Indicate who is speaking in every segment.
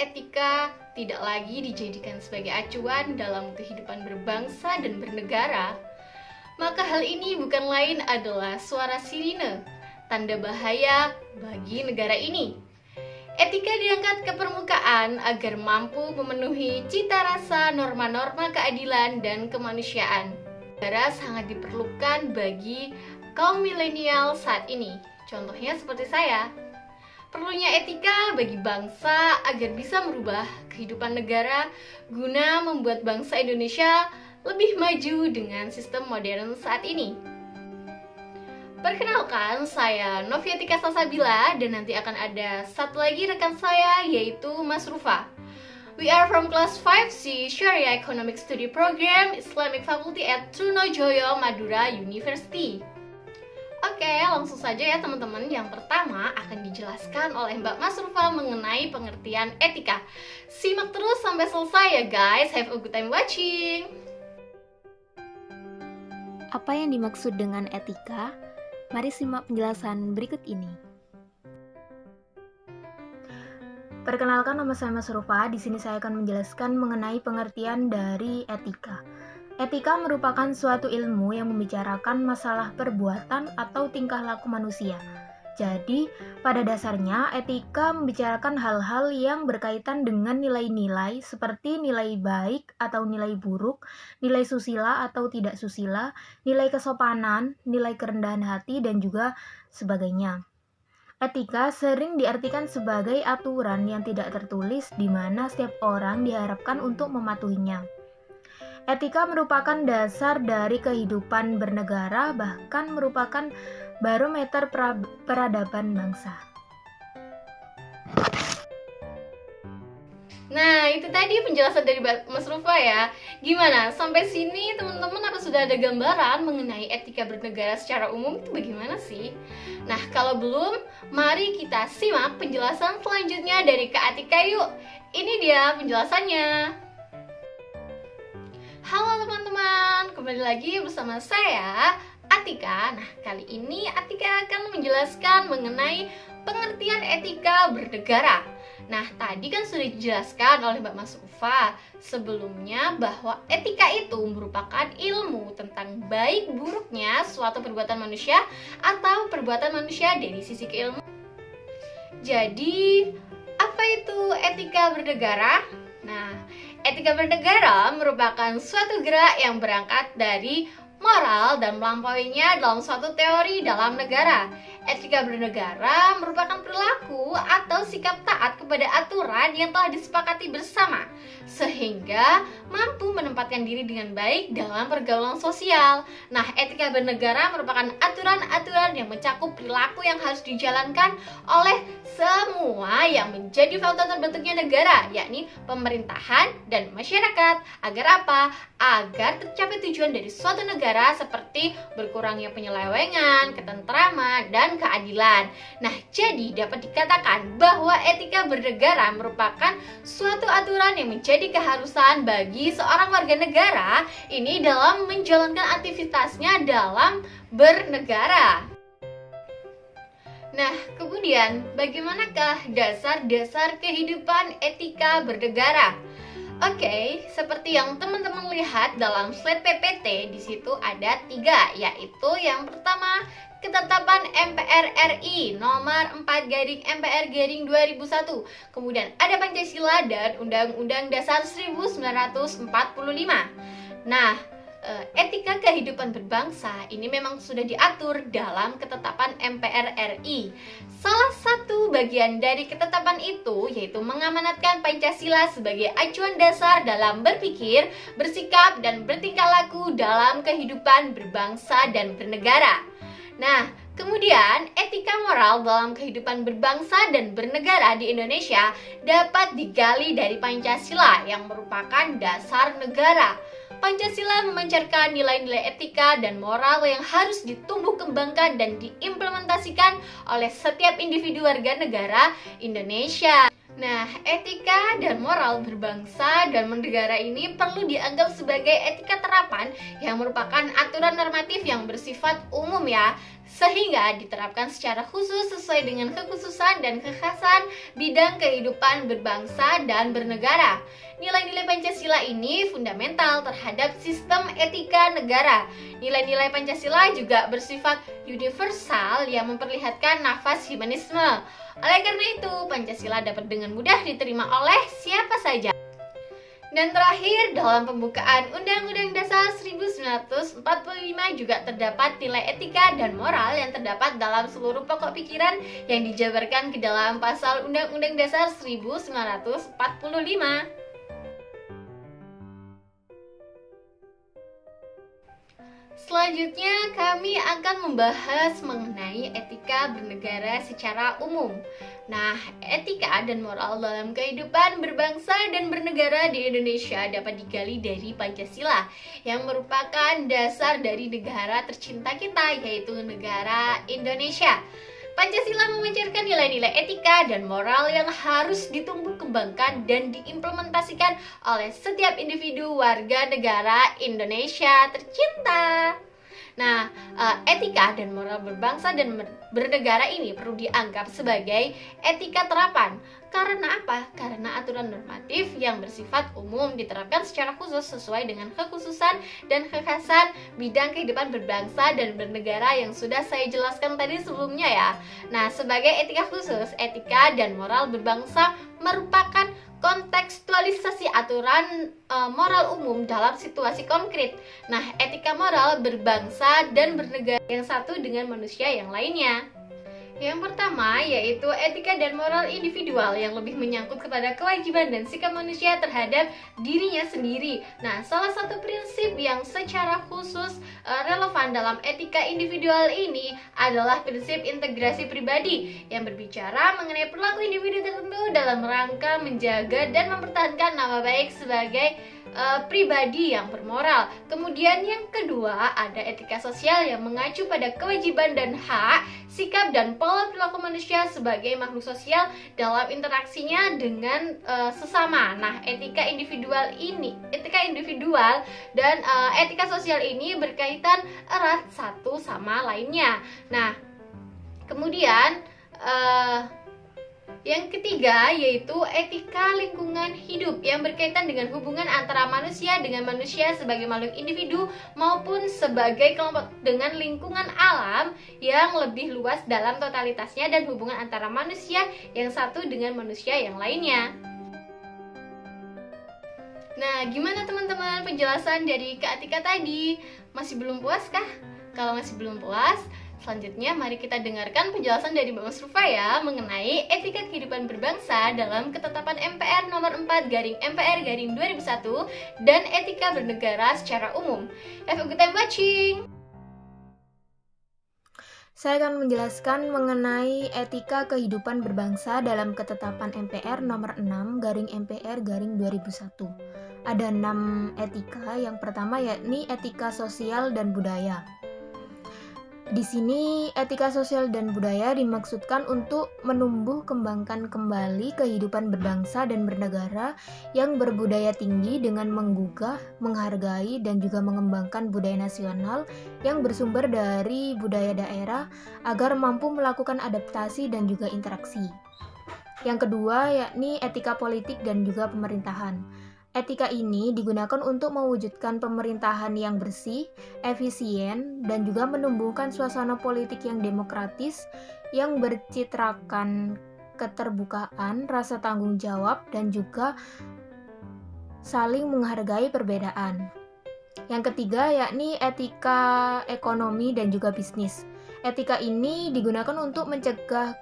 Speaker 1: etika tidak lagi dijadikan sebagai acuan dalam kehidupan berbangsa dan bernegara, maka hal ini bukan lain adalah suara sirine, tanda bahaya bagi negara ini. Etika diangkat ke permukaan agar mampu memenuhi cita rasa norma-norma keadilan dan kemanusiaan. Negara sangat diperlukan bagi kaum milenial saat ini. Contohnya seperti saya. Perlunya etika bagi bangsa agar bisa merubah kehidupan negara guna membuat bangsa Indonesia lebih maju dengan sistem modern saat ini. Perkenalkan, saya Noviatika Salsabila dan nanti akan ada satu lagi rekan saya yaitu Mas Rufa. We are from class 5C Sharia Economic Study Program Islamic Faculty at Trunojoyo Madura University. Oke, langsung saja ya teman-teman. Yang pertama akan dijelaskan oleh Mbak Mas Rufa mengenai pengertian etika. Simak terus sampai selesai ya guys. Have a good time watching.
Speaker 2: Apa yang dimaksud dengan etika? Mari simak penjelasan berikut ini. Perkenalkan, nama saya Mas Rufa. Di sini saya akan menjelaskan mengenai pengertian dari etika. Etika merupakan suatu ilmu yang membicarakan masalah perbuatan atau tingkah laku manusia. Jadi, pada dasarnya etika membicarakan hal-hal yang berkaitan dengan nilai-nilai seperti nilai baik atau nilai buruk, nilai susila atau tidak susila, nilai kesopanan, nilai kerendahan hati, dan juga sebagainya. Etika sering diartikan sebagai aturan yang tidak tertulis di mana setiap orang diharapkan untuk mematuhinya. Etika merupakan dasar dari kehidupan bernegara, bahkan merupakan barometer peradaban bangsa.
Speaker 1: Nah, itu tadi penjelasan dari Mas Rufa ya. Gimana? Sampai sini teman-teman apa sudah ada gambaran mengenai etika bernegara secara umum itu bagaimana sih? Nah, kalau belum, mari kita simak penjelasan selanjutnya dari Kak Atika yuk. Ini dia penjelasannya. Halo teman-teman, kembali lagi bersama saya, Atika. Nah, kali ini Atika akan menjelaskan mengenai pengertian etika bernegara. Nah, tadi kan sudah dijelaskan oleh Mbak Mas Ufa sebelumnya bahwa etika itu merupakan ilmu tentang baik buruknya suatu perbuatan manusia atau perbuatan manusia dari sisi keilmuan. Jadi, apa itu etika bernegara? Nah, etika bernegara merupakan suatu gerak yang berangkat dari moral dan melampauinya dalam suatu teori dalam negara. Etika bernegara merupakan perilaku atau sikap taat kepada aturan yang telah disepakati bersama, sehingga mampu menempatkan diri dengan baik dalam pergaulan sosial. Nah, etika bernegara merupakan aturan-aturan yang mencakup perilaku yang harus dijalankan oleh semua yang menjadi faktor terbentuknya negara, yakni pemerintahan dan masyarakat. Agar apa? Agar tercapai tujuan dari suatu negara seperti berkurangnya penyelewengan, ketentraman, dan keadilan. Nah, jadi dapat dikatakan bahwa etika bernegara merupakan suatu aturan yang menjadi keharusan bagi seorang warga negara ini dalam menjalankan aktivitasnya dalam bernegara. Nah, kemudian bagaimanakah dasar-dasar kehidupan etika bernegara? Oke, seperti yang teman-teman lihat dalam slide PPT, di situ ada 3, yaitu yang pertama, Ketetapan MPR RI nomor 4/MPR/2001. Kemudian ada Pancasila dan Undang-Undang Dasar 1945. Nah, etika kehidupan berbangsa ini memang sudah diatur dalam ketetapan MPR RI. Salah satu bagian dari ketetapan itu yaitu mengamanatkan Pancasila sebagai acuan dasar dalam berpikir, bersikap, dan bertingkah laku dalam kehidupan berbangsa dan bernegara. Nah, kemudian etika moral dalam kehidupan berbangsa dan bernegara di Indonesia dapat digali dari Pancasila yang merupakan dasar negara. Pancasila memancarkan nilai-nilai etika dan moral yang harus ditumbuh kembangkan dan diimplementasikan oleh setiap individu warga negara Indonesia. Nah, etika dan moral berbangsa dan bernegara ini perlu dianggap sebagai etika terapan yang merupakan aturan normatif yang bersifat umum ya, sehingga diterapkan secara khusus sesuai dengan kekhususan dan kekhasan bidang kehidupan berbangsa dan bernegara. Nilai-nilai Pancasila ini fundamental terhadap sistem etika negara. Nilai-nilai Pancasila juga bersifat universal yang memperlihatkan nafas humanisme. Oleh karena itu, Pancasila dapat dengan mudah diterima oleh siapa saja. Dan terakhir, dalam pembukaan Undang-Undang Dasar 1945 juga terdapat nilai etika dan moral yang terdapat dalam seluruh pokok pikiran yang dijabarkan ke dalam pasal Undang-Undang Dasar 1945. Selanjutnya, kami akan membahas mengenai etika bernegara secara umum. Nah, etika dan moral dalam kehidupan berbangsa dan bernegara di Indonesia dapat digali dari Pancasila, yang merupakan dasar dari negara tercinta kita, yaitu negara Indonesia. Pancasila memancarkan nilai-nilai etika dan moral yang harus ditumbuh kembangkan dan diimplementasikan oleh setiap individu warga negara Indonesia tercinta. Nah, etika dan moral berbangsa dan bernegara ini perlu dianggap sebagai etika terapan. Karena apa? Karena aturan normatif yang bersifat umum diterapkan secara khusus sesuai dengan kekhususan dan kekhasan bidang kehidupan berbangsa dan bernegara yang sudah saya jelaskan tadi sebelumnya ya. Nah, sebagai etika khusus, etika dan moral berbangsa merupakan kontekstualisasi aturan moral umum dalam situasi konkret. Nah, etika moral berbangsa dan bernegara yang satu dengan manusia yang lainnya. Yang pertama yaitu etika dan moral individual yang lebih menyangkut kepada kewajiban dan sikap manusia terhadap dirinya sendiri. Nah, salah satu prinsip yang secara khusus relevan dalam etika individual ini adalah prinsip integrasi pribadi yang berbicara mengenai perilaku individu tertentu dalam rangka menjaga dan mempertahankan nama baik sebagai pribadi yang bermoral. Kemudian yang kedua ada etika sosial yang mengacu pada kewajiban dan hak, sikap dan pola perilaku manusia sebagai makhluk sosial dalam interaksinya dengan sesama. Nah, etika individual dan etika sosial ini berkaitan erat satu sama lainnya. Nah, kemudian yang ketiga yaitu etika lingkungan hidup yang berkaitan dengan hubungan antara manusia dengan manusia sebagai makhluk individu maupun sebagai kelompok dengan lingkungan alam yang lebih luas dalam totalitasnya dan hubungan antara manusia yang satu dengan manusia yang lainnya. Nah, gimana teman-teman penjelasan dari Kak Atika tadi? Masih belum puas kah? Kalau masih belum puas, selanjutnya mari kita dengarkan penjelasan dari Mbak Masrufa ya mengenai etika kehidupan berbangsa dalam ketetapan MPR nomor 4/MPR/2001 dan etika bernegara secara umum. Have a good time watching!
Speaker 2: Saya akan menjelaskan mengenai etika kehidupan berbangsa dalam ketetapan MPR nomor 6/MPR/2001. Ada 6 etika. Yang pertama yakni etika sosial dan budaya. Di sini etika sosial dan budaya dimaksudkan untuk menumbuh kembangkan kembali kehidupan berbangsa dan bernegara yang berbudaya tinggi dengan menggugah, menghargai, dan juga mengembangkan budaya nasional yang bersumber dari budaya daerah agar mampu melakukan adaptasi dan juga interaksi. Yang kedua yakni etika politik dan juga pemerintahan. Etika ini digunakan untuk mewujudkan pemerintahan yang bersih, efisien, dan juga menumbuhkan suasana politik yang demokratis yang bercitrakan keterbukaan, rasa tanggung jawab, dan juga saling menghargai perbedaan. Yang ketiga yakni etika ekonomi dan juga bisnis. Etika ini digunakan untuk mencegah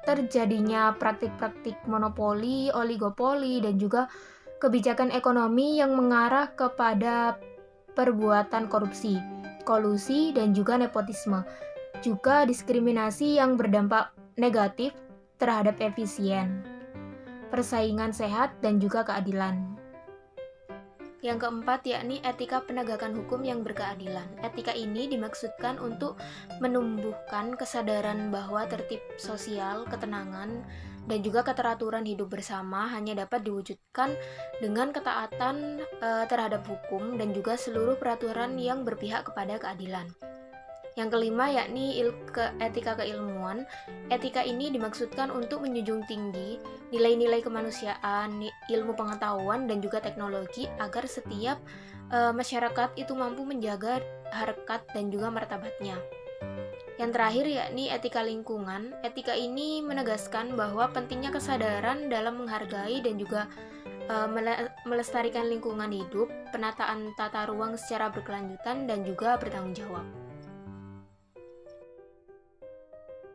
Speaker 2: terjadinya praktik-praktik monopoli, oligopoli, dan juga kebijakan ekonomi yang mengarah kepada perbuatan korupsi, kolusi, dan juga nepotisme. Juga diskriminasi yang berdampak negatif terhadap efisien, persaingan sehat, dan juga keadilan. Yang keempat yakni etika penegakan hukum yang berkeadilan. Etika ini dimaksudkan untuk menumbuhkan kesadaran bahwa tertib sosial, ketenangan, dan juga keteraturan hidup bersama hanya dapat diwujudkan dengan ketaatan terhadap hukum dan juga seluruh peraturan yang berpihak kepada keadilan. Yang kelima yakni etika keilmuan. Etika ini dimaksudkan untuk menjunjung tinggi nilai-nilai kemanusiaan, ilmu pengetahuan, dan juga teknologi agar setiap masyarakat itu mampu menjaga harkat dan juga martabatnya. Yang terakhir yakni etika lingkungan. Etika ini menegaskan bahwa pentingnya kesadaran dalam menghargai dan juga melestarikan lingkungan hidup, penataan tata ruang secara berkelanjutan, dan juga bertanggung jawab.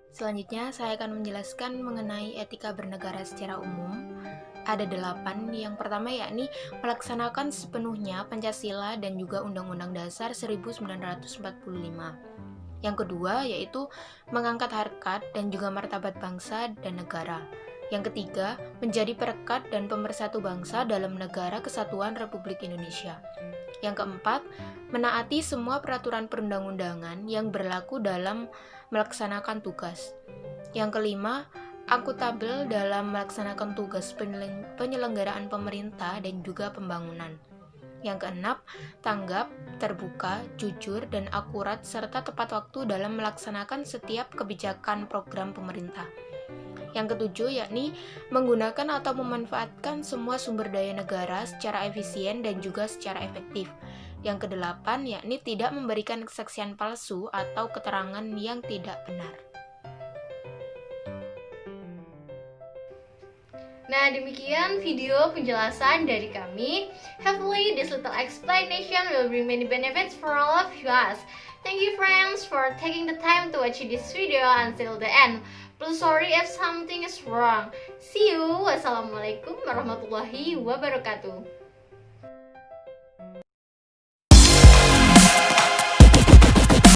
Speaker 2: Selanjutnya, saya akan menjelaskan mengenai etika bernegara secara umum. Ada 8. Yang pertama yakni melaksanakan sepenuhnya Pancasila dan juga Undang-Undang Dasar 1945. Yang kedua yaitu mengangkat harkat dan juga martabat bangsa dan negara. Yang ketiga, menjadi perekat dan pemersatu bangsa dalam negara kesatuan Republik Indonesia. Yang keempat, menaati semua peraturan perundang-undangan yang berlaku dalam melaksanakan tugas. Yang kelima, akuntabel dalam melaksanakan tugas penyelenggaraan pemerintah dan juga pembangunan. Yang keenam, tanggap, terbuka, jujur, dan akurat serta tepat waktu dalam melaksanakan setiap kebijakan program pemerintah. Yang ketujuh yakni menggunakan atau memanfaatkan semua sumber daya negara secara efisien dan juga secara efektif. Yang kedelapan yakni tidak memberikan kesaksian palsu atau keterangan yang tidak benar.
Speaker 1: Nah, demikian video penjelasan dari kami. Hopefully this little explanation will bring many benefits for all of you guys. Thank you friends for taking the time to watch this video until the end. Please sorry if something is wrong. See you. Wassalamualaikum warahmatullahi wabarakatuh.